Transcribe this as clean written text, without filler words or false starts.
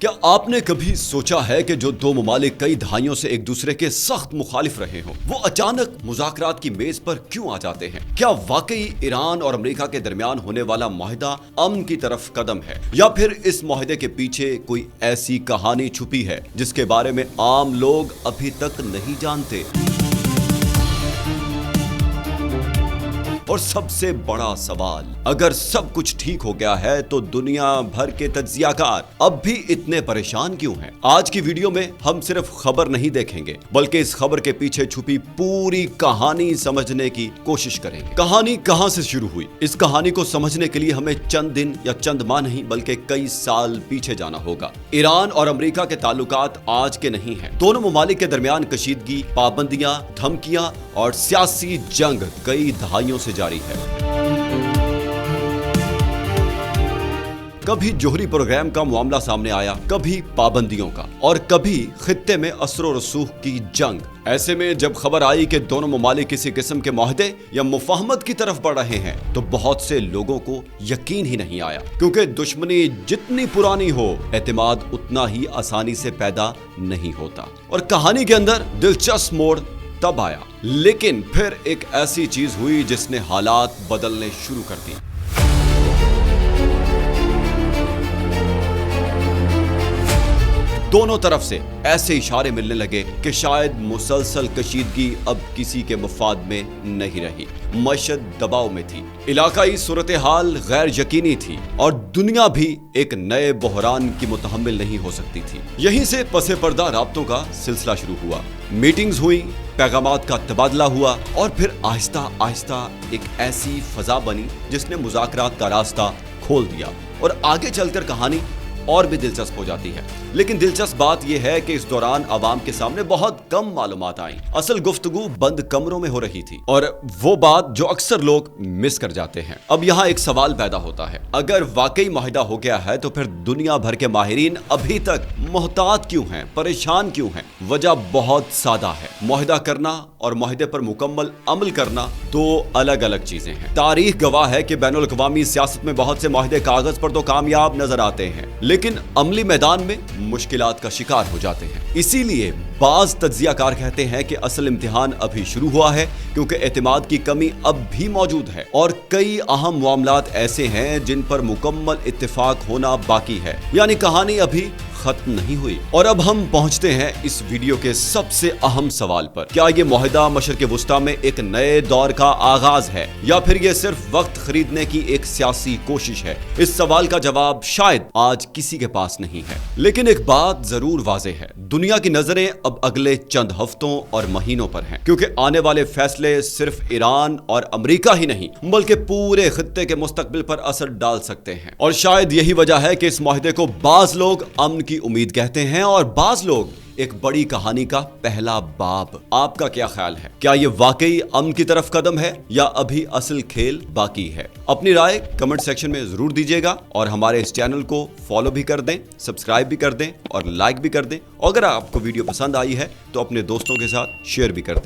क्या आपने कभी सोचा है कि जो दो ममालिक कई दहाइयों से एक दूसरे के सख्त मुखालिफ रहे हों, वो अचानक मुज़ाकरात की मेज पर क्यों आ जाते हैं? क्या वाकई ईरान और अमेरिका के दरमियान होने वाला मुआहिदा अमन की तरफ कदम है, या फिर इस मुआहिदे के पीछे कोई ऐसी कहानी छुपी है जिसके बारे में आम लोग अभी तक नहीं जानते? और सबसे बड़ा सवाल, अगर सब कुछ ठीक हो गया है तो दुनिया भर के तज्जियाकार अब भी इतने परेशान क्यों हैं? आज की वीडियो में हम सिर्फ खबर नहीं देखेंगे, बल्कि इस खबर के पीछे छुपी पूरी कहानी समझने की कोशिश करेंगे। कहानी कहां से शुरू हुई? इस कहानी को समझने के लिए हमें चंद दिन या चंद माह नहीं बल्कि कई साल पीछे जाना होगा। ईरान और अमेरिका के ताल्लुकात आज के नहीं हैं। दोनों ममालिक के दरमियान कशीदगी, पाबंदियां, धमकियां और सियासी जंग कई दहाइयों से जारी है। कभी जोहरी प्रोग्राम का मामला सामने आया, कभी पाबंदियों का, और कभी खित्ते में असर रसूख की जंग। ऐसे में जब खबर आई कि दोनों ममालिक किसी किस्म के मुआहदे या मुफाहमत की तरफ बढ़ रहे हैं, तो बहुत से लोगों को यकीन ही नहीं आया, क्योंकि दुश्मनी जितनी पुरानी हो, एतमाद उतना ही आसानी से पैदा नहीं होता। और कहानी के अंदर दिलचस्प मोड़ तब आया, लेकिन फिर एक ऐसी चीज हुई जिसने हालात बदलने शुरू कर दी। दोनों तरफ से ऐसे इशारे मिलने लगे कि शायद मुसलसल कशीदगी अब किसी के मफाद में नहीं रही। मशहद दबाव में थी, इलाकाई सूरत हाल गैर यकीनी थी, और दुनिया भी एक नए बहरान की मुतहम्मिल नहीं हो सकती थी। यहीं से पसे पर्दा राब्तों का सिलसिला शुरू हुआ। मीटिंग्स हुई, पैगामात का तबादला हुआ, और फिर आहिस्ता आहिस्ता एक ऐसी फजा बनी जिसने मुज़ाकरात का रास्ता खोल दिया। और आगे चलकर कहानी और भी दिलचस्प हो जाती है। लेकिन दिलचस्प बात यह है कि इस दौरान आवाम के सामने बहुत कम मालूमात आई। असल गुफ्तगू बंद कमरों में हो रही थी, और वो बात जो अक्सर लोग मिस कर जाते हैं। अब यहाँ एक सवाल पैदा होता है, अगर वाकई मुआहिदा हो गया है तो फिर दुनिया भर के माहिरीन अभी तक मुहतात क्यों हैं, परेशान क्यों हैं? वजह बहुत सादा है। मुआहिदा करना और मुआहिदे पर मुकम्मल अमल करना दो अलग अलग चीजें हैं। तारीख गवाह है कि बैनुल अक़वामी सियासत में बहुत से मुआहिदे कागज पर तो कामयाब नजर आते हैं, लेकिन अमली मैदान में मुश्किलात का शिकार हो जाते हैं। इसीलिए बाज तज्जियाकार कहते हैं कि असल इम्तिहान अभी शुरू हुआ है, क्योंकि एतमाद की कमी अब भी मौजूद है, और कई अहम मामलात ऐसे हैं जिन पर मुकम्मल इत्तेफाक होना बाकी है। यानी कहानी अभी खत्म नहीं हुई। और अब हम पहुंचते हैं इस वीडियो के सबसे अहम सवाल पर। क्या ये मुआहिदा मशरिक़ वुस्ता में एक नए दौर का आगाज है, या फिर ये सिर्फ वक्त खरीदने की एक सियासी कोशिश है? इस सवाल का जवाब शायद आज किसी के पास नहीं है, लेकिन एक बात जरूर वाज़ेह है, दुनिया की नजरें अब अगले चंद हफ्तों और महीनों पर हैं, क्योंकि आने वाले फैसले सिर्फ ईरान और अमेरिका ही नहीं बल्कि पूरे खित्ते के मुस्तकबिल पर असर डाल सकते हैं। और शायद यही वजह है कि इस मुआहिदे को बाज लोग अमन की उम्मीद कहते हैं, और बाज लोग एक बड़ी कहानी का पहला बाब। आपका क्या ख्याल है? क्या ये वाकई अमन की तरफ कदम है, या अभी असल खेल बाकी है? अपनी राय कमेंट सेक्शन में जरूर दीजिएगा, और हमारे इस चैनल को फॉलो भी कर दें, सब्सक्राइब भी कर दें और लाइक भी कर दें। अगर आपको वीडियो पसंद आई है तो अपने दोस्तों के साथ शेयर भी कर दें।